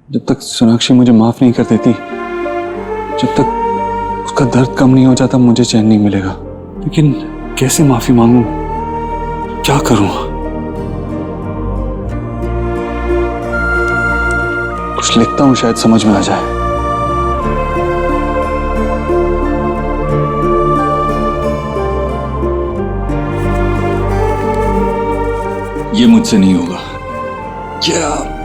जब तक सोनाक्षी मुझे माफ नहीं कर देती, जब तक उसका दर्द कम नहीं हो जाता, मुझे चैन नहीं मिलेगा। लेकिन कैसे माफी मांगूं, क्या करूं? कुछ लिखता हूं, शायद समझ में आ जाए। ये मुझसे नहीं होगा। क्या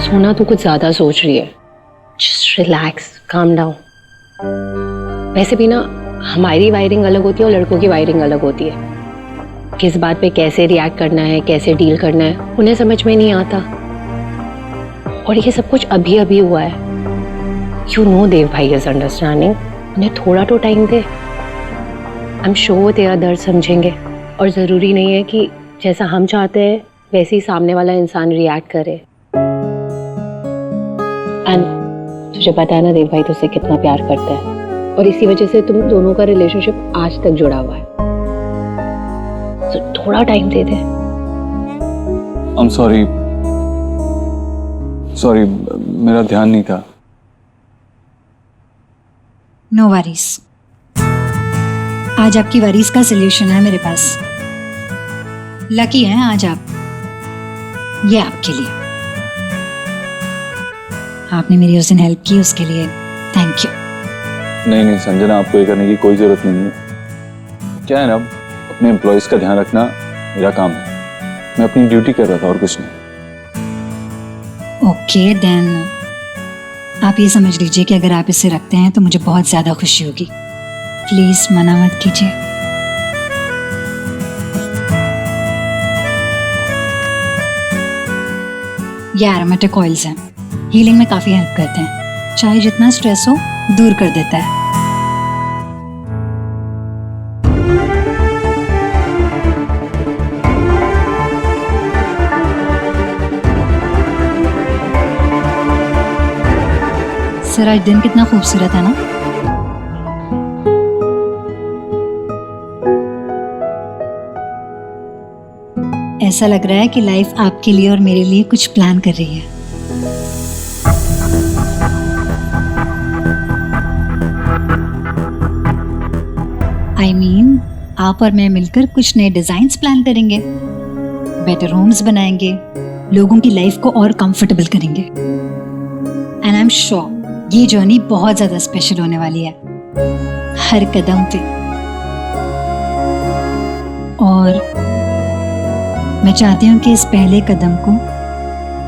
सोना तो कुछ ज्यादा सोच रही है। Just relax, calm down. वैसे भी ना, हमारी वायरिंग अलग होती है और लड़कों की वायरिंग अलग होती है। किस बात पे कैसे रिएक्ट करना है, कैसे डील करना है, उन्हें समझ में नहीं आता। और ये सब कुछ अभी अभी हुआ है। यू नो देव भाई इज अंडरस्टैंडिंग। उन्हें थोड़ा तो time they. I am sure वो तेरा दर्द समझेंगे। और ज़रूरी नहीं है कि जैसा हम चाहते हैं वैसे ही सामने वाला इंसान रिएक्ट करे। एंड तुझे पता है ना देव भाई तुझसे कितना प्यार करता है, और इसी वजह से तुम दोनों का रिलेशनशिप आज तक जुड़ा हुआ है। तो थोड़ा time they they. I'm sorry, मेरा ध्यान नहीं था। No worries. आज आपकी वरीज का सलूशन है मेरे पास। लकी हैं आज आप। ये आपके लिए। आपने मेरी उस दिन हेल्प की, उसके लिए थैंक यू। नहीं संजना, आपको ये करने की कोई जरूरत नहीं है। क्या है ना, अपने एम्प्लॉयज का ध्यान रखना मेरा काम है। मैं अपनी ड्यूटी कर रहा था और कुछ नहीं। ओके देन, आप ये समझ लीजिए कि अगर आप इसे रखते हैं तो मुझे बहुत ज्यादा खुशी होगी। प्लीज मना मत कीजिए। ये एरोमेटिक ऑयल्स हैं, हीलिंग में काफी हेल्प करते हैं। चाहे जितना स्ट्रेस हो दूर कर देता है। सर आज दिन कितना खूबसूरत है ना। ऐसा लग रहा है कि लाइफ आपके लिए और मेरे लिए कुछ प्लान कर रही है। I mean, आप और मैं मिलकर कुछ नए डिजाइन्स प्लान करेंगे, बेटर होम्स बनाएंगे, लोगों की लाइफ को और कंफर्टेबल करेंगे। एंड आई एम श्योर ये जर्नी बहुत ज्यादा स्पेशल होने वाली है, हर कदम पे। और मैं चाहती हूँ कि इस पहले कदम को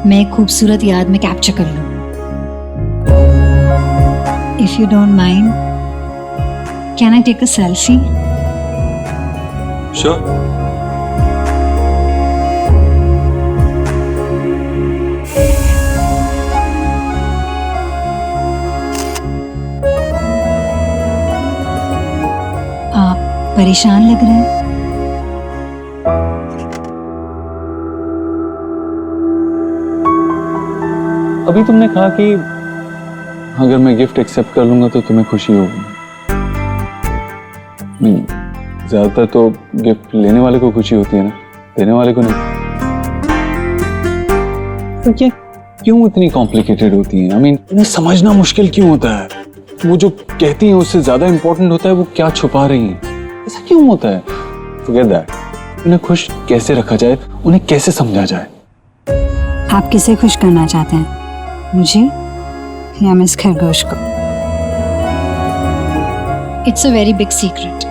मैं एक खूबसूरत याद में कैप्चर कर लूँ। If you don't mind, can I take a selfie? Sure. परेशान लग रहे हैं। अभी तुमने कहा कि अगर मैं गिफ्ट एक्सेप्ट कर लूंगा तो तुम्हें खुशी होगी। नहीं, ज्यादातर तो गिफ्ट लेने वाले को खुशी होती है ना, देने वाले को नहीं। तो क्या क्यों इतनी कॉम्प्लिकेटेड होती है? इन्हें समझना मुश्किल क्यों होता है? वो जो कहती हैं उससे ज्यादा इंपॉर्टेंट होता है वो क्या छुपा रही हैं। ऐसा क्यों होता है? Forget that. उन्हें खुश कैसे रखा जाए, उन्हें कैसे समझा जाए? आप किसे खुश करना चाहते हैं, मुझे या मिस खरगोश को? It's a very big secret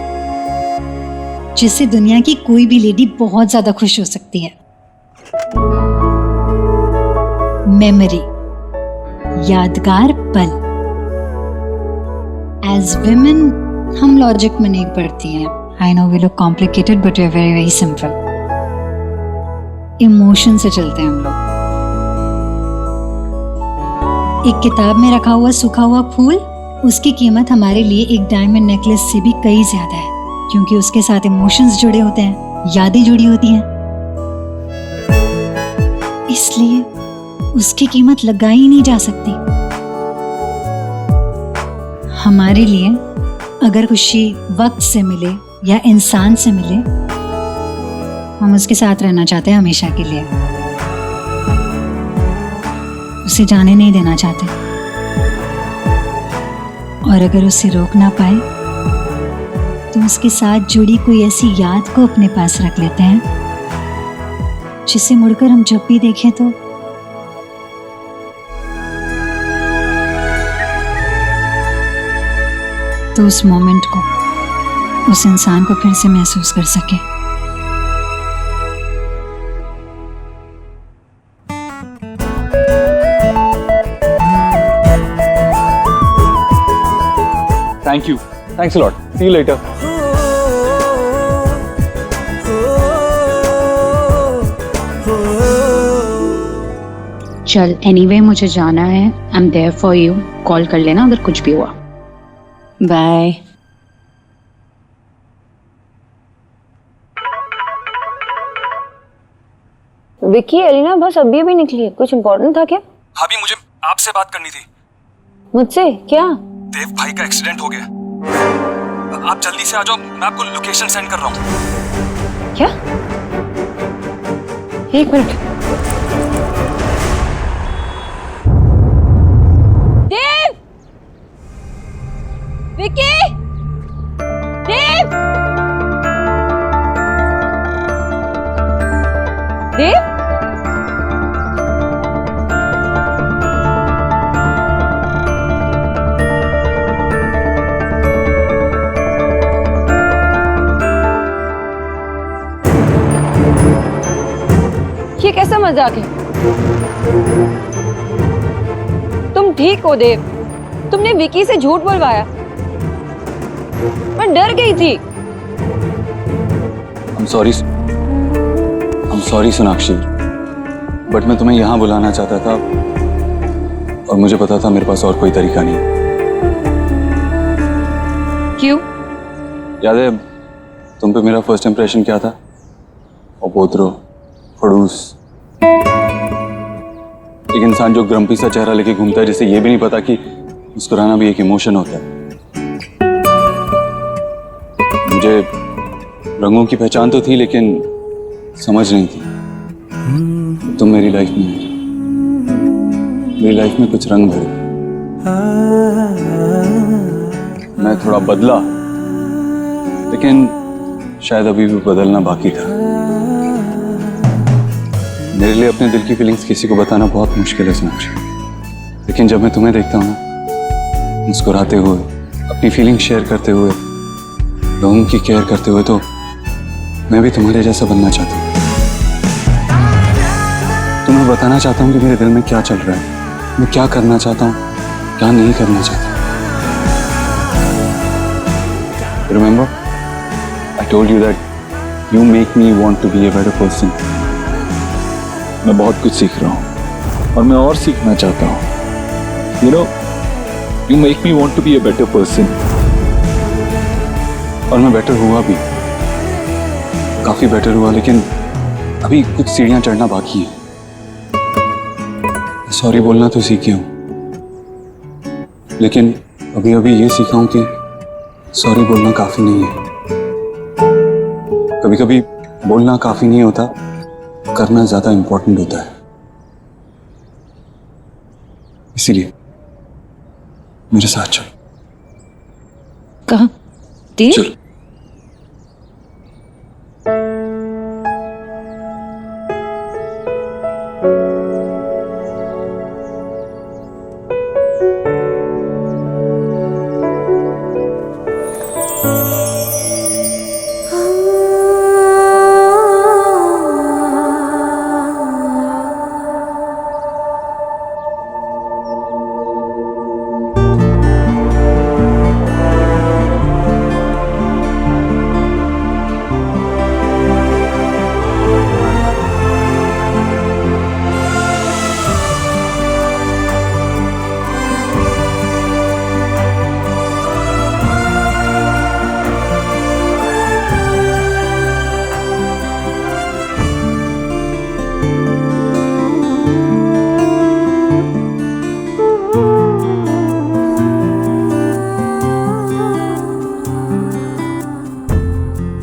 जिससे दुनिया की कोई भी लेडी बहुत ज्यादा खुश हो सकती है। मेमोरी, यादगार पल। एज विमेन हम लॉजिक में नहीं पढ़ती हैं। I know we look complicated but we are very very simple. Emotion से चलते हैं हम लोग। एक किताब में रखा हुआ सूखा हुआ फूल, उसकी कीमत हमारे लिए एक डायमंड नेकलेस से भी कई ज्यादा है, क्योंकि उसके साथ इमोशंस जुड़े होते हैं, यादें जुड़ी होती हैं। इसलिए उसकी कीमत लगाई ही नहीं जा सकती। हमारे लिए अगर खुशी वक्त से मिले या इंसान से मिले हम उसके साथ रहना चाहते हैं हमेशा के लिए, उसे जाने नहीं देना चाहते। और अगर उसे रोक ना पाए तो उसके साथ जुड़ी कोई ऐसी याद को अपने पास रख लेते हैं जिसे मुड़कर हम जब भी देखें तो उस मोमेंट को, उस इंसान को फिर से महसूस कर सके। Thank you, thanks a lot, see you later. चल एनीवे मुझे जाना है, I am there for you, call कर लेना अगर कुछ भी हुआ। बाय। विक्की, एलिना बस अभी अभी निकली है, कुछ इम्पोर्टेंट था क्या? भाभी मुझे आपसे बात करनी थी। मुझसे क्या? देव भाई का एक्सीडेंट हो गया। आप जल्दी से आ जाओ, मैं आपको लोकेशन सेंड कर रहा हूँ। क्या? एक मिनट। देव! विक्की! देव! देव? ये कैसा मजाक है? तुम ठीक हो देव? तुमने विकी से झूठ बोलवाया। मैं डर गई थी। I'm sorry सोनाक्षी, बट मैं तुम्हें यहाँ बुलाना चाहता था और मुझे पता था मेरे पास और कोई तरीका नहीं। क्यों? याद है तुम पे मेरा फर्स्ट इंप्रेशन क्या था? अपोत्रो, खड़ूस, एक इंसान जो ग्रम्पी सा चेहरा लेके घूमता है, जिसे ये भी नहीं पता कि मुस्कुराना भी एक इमोशन होता है। मुझे रंगों की पहचान तो थी लेकिन समझ नहीं थी। तुम मेरी लाइफ में कुछ रंग भरे। मैं थोड़ा बदला, लेकिन शायद अभी भी बदलना बाकी था। मेरे लिए अपने दिल की फीलिंग्स किसी को बताना बहुत मुश्किल है सोनाक्षी, लेकिन जब मैं तुम्हें देखता हूँ ना, मुस्कुराते हुए, अपनी फीलिंग शेयर करते हुए, लोगों की केयर करते हुए, तो मैं भी तुम्हारे जैसा बनना चाहता हूँ। तुम्हें बताना चाहता हूँ कि मेरे दिल में क्या चल रहा है, मैं क्या करना चाहता हूँ, क्या नहीं करना चाहता। Remember, I told you that you make me want to be a better person. मैं बहुत कुछ सीख रहा हूँ और मैं और सीखना चाहता हूँ। You know, you make me want to be a better person. और मैं बेटर हुआ भी, काफी बेटर हुआ, लेकिन अभी कुछ सीढ़ियां चढ़ना बाकी है। सॉरी बोलना तो सीखे हूं, लेकिन अभी अभी ये सीखा हूं कि सॉरी बोलना काफी नहीं है। कभी कभी बोलना काफी नहीं होता, करना ज्यादा इंपॉर्टेंट होता है। इसीलिए मेरे साथ चल। कहाँ? देव? चल।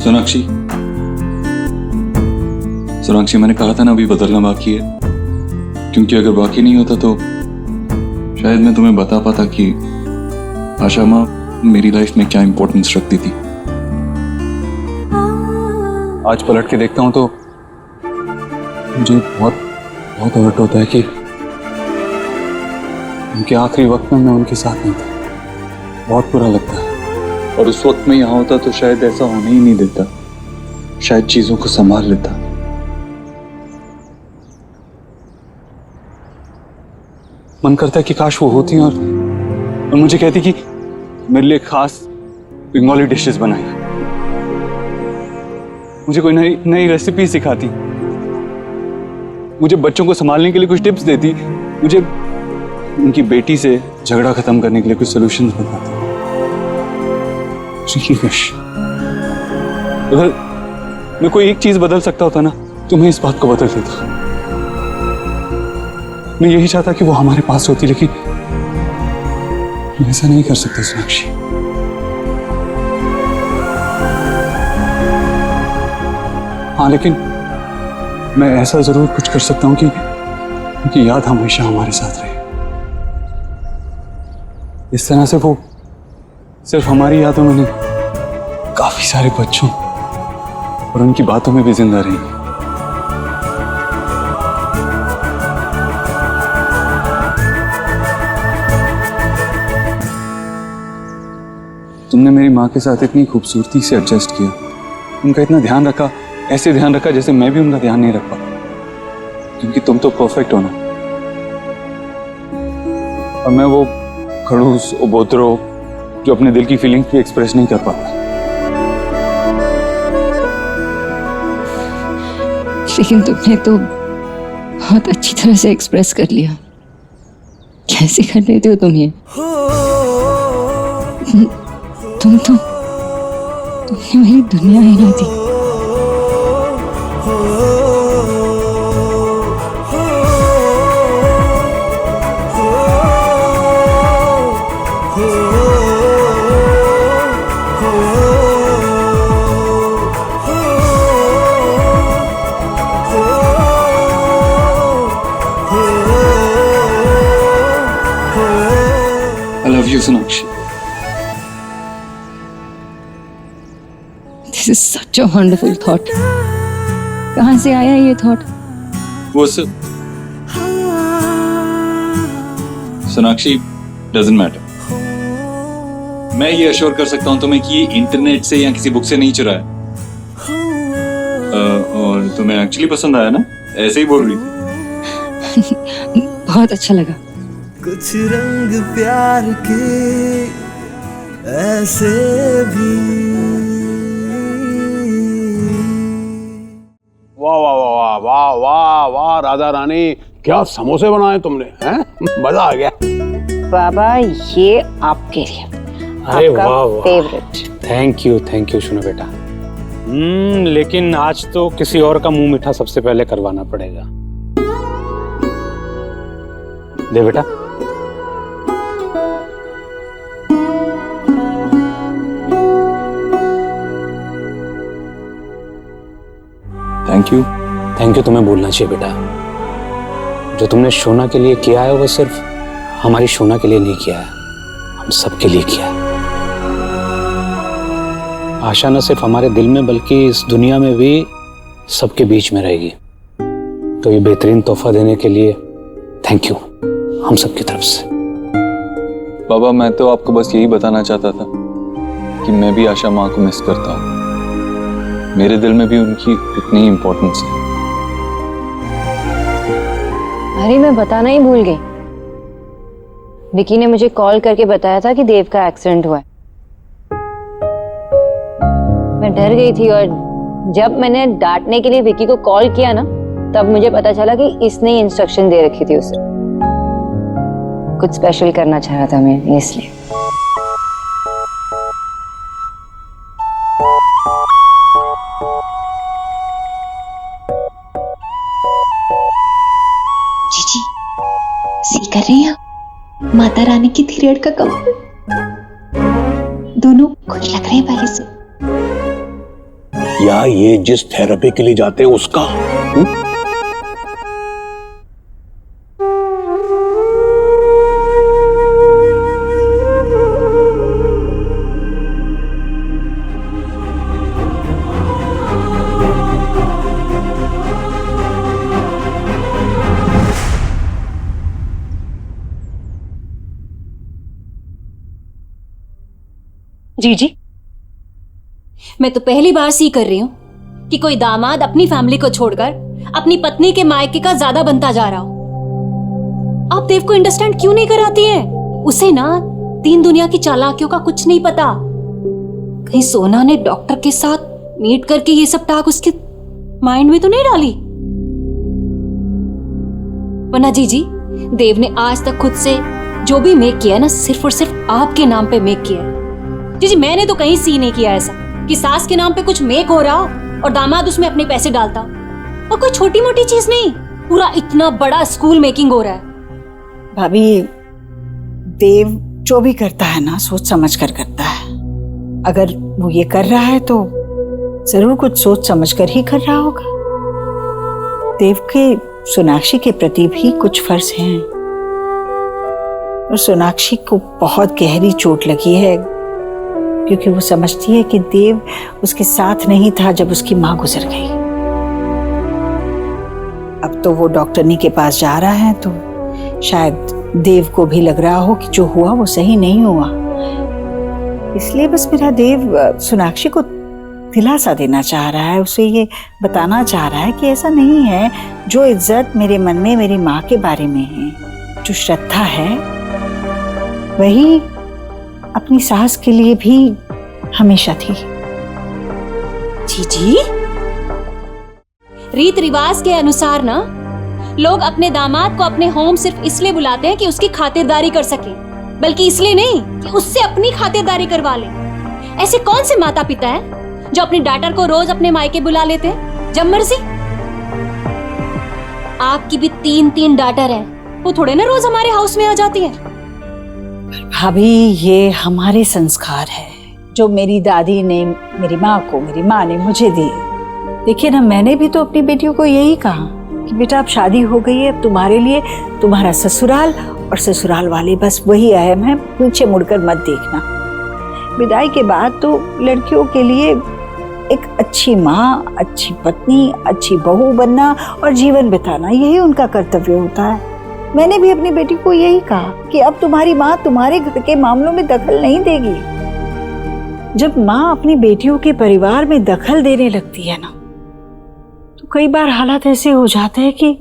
सोनाक्षी, सोनाक्षी, मैंने कहा था ना अभी बदलना बाकी है, क्योंकि अगर बाकी नहीं होता तो शायद मैं तुम्हें बता पाता कि आशा माँ मेरी लाइफ में क्या इंपॉर्टेंस रखती थी। आज पलट के देखता हूं तो मुझे बहुत बहुत हर्ट होता है कि उनके आखिरी वक्त में मैं उनके साथ नहीं था। बहुत बुरा लगता है, और उस वक्त में यहाँ होता तो शायद ऐसा होने ही नहीं देता, शायद चीजों को संभाल लेता। मन करता है कि काश वो होती और मुझे कहती कि मेरे लिए खास बंगाली डिशेस बनाई, मुझे कोई नई रेसिपी सिखाती, मुझे बच्चों को संभालने के लिए कुछ टिप्स देती, मुझे उनकी बेटी से झगड़ा खत्म करने के लिए कुछ सॉल्यूशंस बताती। अगर मैं कोई एक चीज बदल सकता होता ना तो मैं इस बात को बदल देता। मैं यही चाहता कि वो हमारे पास होती, लेकिन मैं ऐसा नहीं कर सकता सोनाक्षी। हाँ, लेकिन मैं ऐसा जरूर कुछ कर सकता हूं कि उनकी याद हमेशा हमारे साथ रहे। इस तरह से वो सिर्फ हमारी यादों में नहीं, काफी सारे बच्चों और उनकी बातों में भी जिंदा रहेंगी। तुमने मेरी माँ के साथ इतनी खूबसूरती से एडजस्ट किया, उनका इतना ध्यान रखा, ऐसे ध्यान रखा जैसे मैं भी उनका ध्यान नहीं रख पाता, क्योंकि तुम तो परफेक्ट हो ना। और मैं वो खड़ूस उबोतरो जो अपने दिल की फीलिंग्स भी एक्सप्रेस नहीं कर पाता। लेकिन तुमने तो बहुत अच्छी तरह से एक्सप्रेस कर लिया। कैसे कर लेते हो तुम ये? तुमने मेरी दुनिया हिला दी। I love you, Sonakshi. This is such a wonderful thought. कहाँ से आया ये थॉट? वो सब सोनाक्षी डजंट मैटर। मैं ये अश्योर कर सकता हूँ तुम्हें कि ये इंटरनेट से या किसी बुक से नहीं चुराया। और तुम्हें एक्चुअली पसंद आया ना, ऐसे ही बोल रही थी। बहुत अच्छा लगा। कुछ रंग प्यार के ऐसे भी। वाह वाह वाह वाह वाह वाह वाह राधा रानी, क्या समोसे बनाए तुमने, हैं? मजा आ गया। बाबा ये आपके लिए, अरे आपका वाह वाह, फेवरेट। थैंक यू सुनो बेटा। लेकिन आज तो किसी और का मुंह मीठा सबसे पहले करवाना पड़ेगा। दे बेटा। थैंक यू तुम्हें बोलना चाहिए बेटा। जो तुमने शोना के लिए किया है वो सिर्फ हमारी शोना के लिए नहीं किया है, हम सबके लिए किया है। आशा न सिर्फ हमारे दिल में बल्कि इस दुनिया में भी सबके बीच में रहेगी। तो ये बेहतरीन तोहफा देने के लिए थैंक यू हम सबकी तरफ से। बाबा, मैं तो आपको बस यही बताना चाहता था कि मैं भी आशा माँ को मिस करता हूँ। मेरे दिल में भी उनकी उतनी ही इम्पोर्टेंस है। अरे मैं बताना ही भूल गई। विकी ने मुझे कॉल करके बताया था कि देव का एक्सीडेंट हुआ है। मैं डर गई थी और जब मैंने डांटने के लिए विकी को कॉल किया ना, तब मुझे पता चला कि इसने इंस्ट्रक्शन दे रखी थी उसे। कुछ स्पेशल करना चाह रहा था मैं, इसलिए। जीजी सी कर रही हैं माता रानी की पीरियड का कम दोनों खुश लग रहे हैं पहले से। या ये जिस थेरेपी के लिए जाते हैं उसका? जी, मैं तो पहली बार सी कर रही हूँ कि कोई दामाद अपनी फैमिली को छोड़कर अपनी पत्नी के मायके का ज्यादा बनता जा रहा हो। आप देव को अंडरस्टैंड क्यों नहीं कराती हैं? उसे ना तीन दुनिया की चालाकियों का कुछ नहीं पता। कहीं सोना ने डॉक्टर के साथ मीट करके ये सब टाक उसके माइंड में तो नहीं डाली? वरना जी, देव ने आज तक खुद से जो भी मेक किया है ना, सिर्फ और सिर्फ आपके नाम पे मेक किया है। जी, मैंने तो कहीं सी नहीं किया ऐसा कि सास के नाम पे कुछ मेक हो रहा हो और दामाद उसमें अपने पैसे डालता। और कोई छोटी मोटी चीज नहीं, पूरा इतना बड़ा स्कूल मेकिंग हो रहा है। भाभी, देव जो भी करता है ना, सोच समझ कर करता है। अगर वो ये कर रहा है तो जरूर कुछ सोच समझ कर ही कर रहा होगा। देव के सोनाक्षी के प्रति भी कुछ फर्ज हैं और सोनाक्षी को बहुत गहरी चोट लगी है, क्योंकि वो समझती है कि देव उसके साथ नहीं था जब उसकी माँ गुजर गई। अब तो वो डॉक्टरनी के पास जा रहा है, तो शायद देव को भी लग रहा हो कि जो हुआ वो सही नहीं हुआ। इसलिए बस मेरा देव सोनाक्षी को दिलासा देना चाह रहा है, उसे ये बताना चाह रहा है कि ऐसा नहीं है। जो इज्जत मेरे मन में मेरी माँ के बारे में है, जो श्रद्धा है, वही अपनी सास के लिए भी हमेशा थी। जी, रीत रिवाज के अनुसार ना लोग अपने दामाद को अपने होम सिर्फ इसलिए बुलाते हैं कि उसकी खातिरदारी कर सके, बल्कि इसलिए नहीं कि उससे अपनी खातिरदारी करवा ले। ऐसे कौन से माता पिता हैं जो अपने डॉटर को रोज अपने मायके बुला लेते हैं जब मर्जी? आपकी भी तीन डॉटर हैं, वो थोड़े ना रोज हमारे हाउस में आ जाती हैं। भाभी, ये हमारे संस्कार है जो मेरी दादी ने मेरी माँ को, मेरी माँ ने मुझे दिए। देखिए ना, मैंने भी तो अपनी बेटियों को यही कहा कि बेटा अब शादी हो गई है, अब तुम्हारे लिए तुम्हारा ससुराल और ससुराल वाले बस वही अहम है, पीछे मुड़कर मत देखना। विदाई के बाद तो लड़कियों के लिए एक अच्छी माँ, अच्छी पत्नी, अच्छी बहू बनना और जीवन बिताना, यही उनका कर्तव्य होता है। मैंने भी अपनी बेटी को यही कहा कि अब तुम्हारी माँ तुम्हारे घर के मामलों में दखल नहीं देगी। जब माँ अपनी बेटियों के परिवार में दखल देने लगती है ना, तो कई बार हालात ऐसे हो जाते हैं कि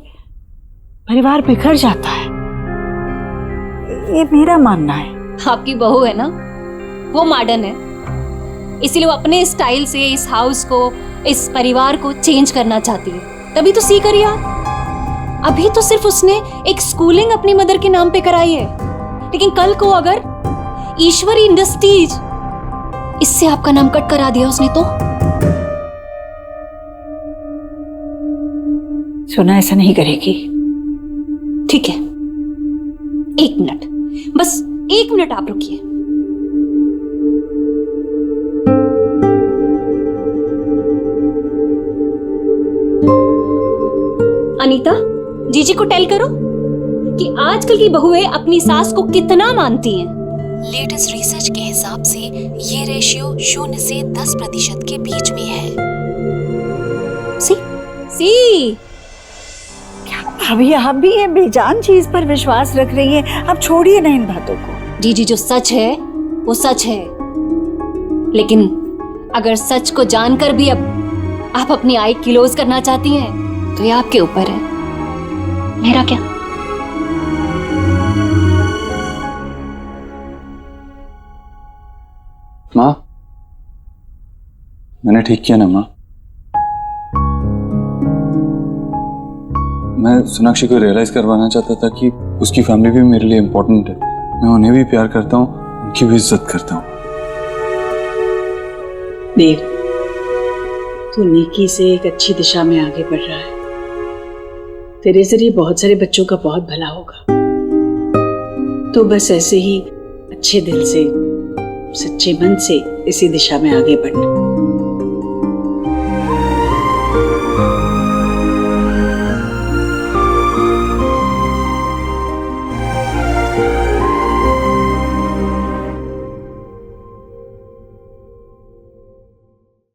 परिवार बिखर जाता है। ये मेरा मानना है। आपकी बहू है ना, वो मॉडर्न है, इसीलिए वो अपने स्टाइल से इस हाउस को, इस परिवार को चेंज करना चाहती है। तभी तो सी करिए आप। अभी तो सिर्फ उसने एक स्कूलिंग अपनी मदर के नाम पे कराई है, लेकिन कल को अगर ईश्वरी इंडस्ट्रीज इससे आपका नाम कट करा दिया उसने तो? सोना ऐसा नहीं करेगी। ठीक है, 1 मिनट, बस 1 मिनट आप रुकिए। अनीता, जीजी को टेल करो कि आजकल की बहुएं अपनी सास को कितना मानती हैं। लेटेस्ट रिसर्च के हिसाब से ये रेशियो 0 से 10% के बीच में है। सी क्या भाभी, आप भी ये बेजान चीज पर विश्वास रख रही हैं? अब छोड़िए ना इन बातों को। जीजी, जो सच है वो सच है, लेकिन अगर सच को जानकर भी अब आप अपनी आई क्लोज करना चाहती हैं तो ये आपके ऊपर है, मेरा क्या। माँ, मैंने ठीक किया ना माँ? मैं सोनाक्षी को रियलाइज करवाना चाहता था कि उसकी फैमिली भी मेरे लिए इम्पोर्टेंट है। मैं उन्हें भी प्यार करता हूँ, उनकी भी इज्जत करता हूँ। देख, तू नेकी से एक अच्छी दिशा में आगे बढ़ रहा है। तेरे जरिए बहुत सारे बच्चों का बहुत भला होगा। तो बस ऐसे ही अच्छे दिल से, सच्चे मन से इसी दिशा में आगे बढ़ना।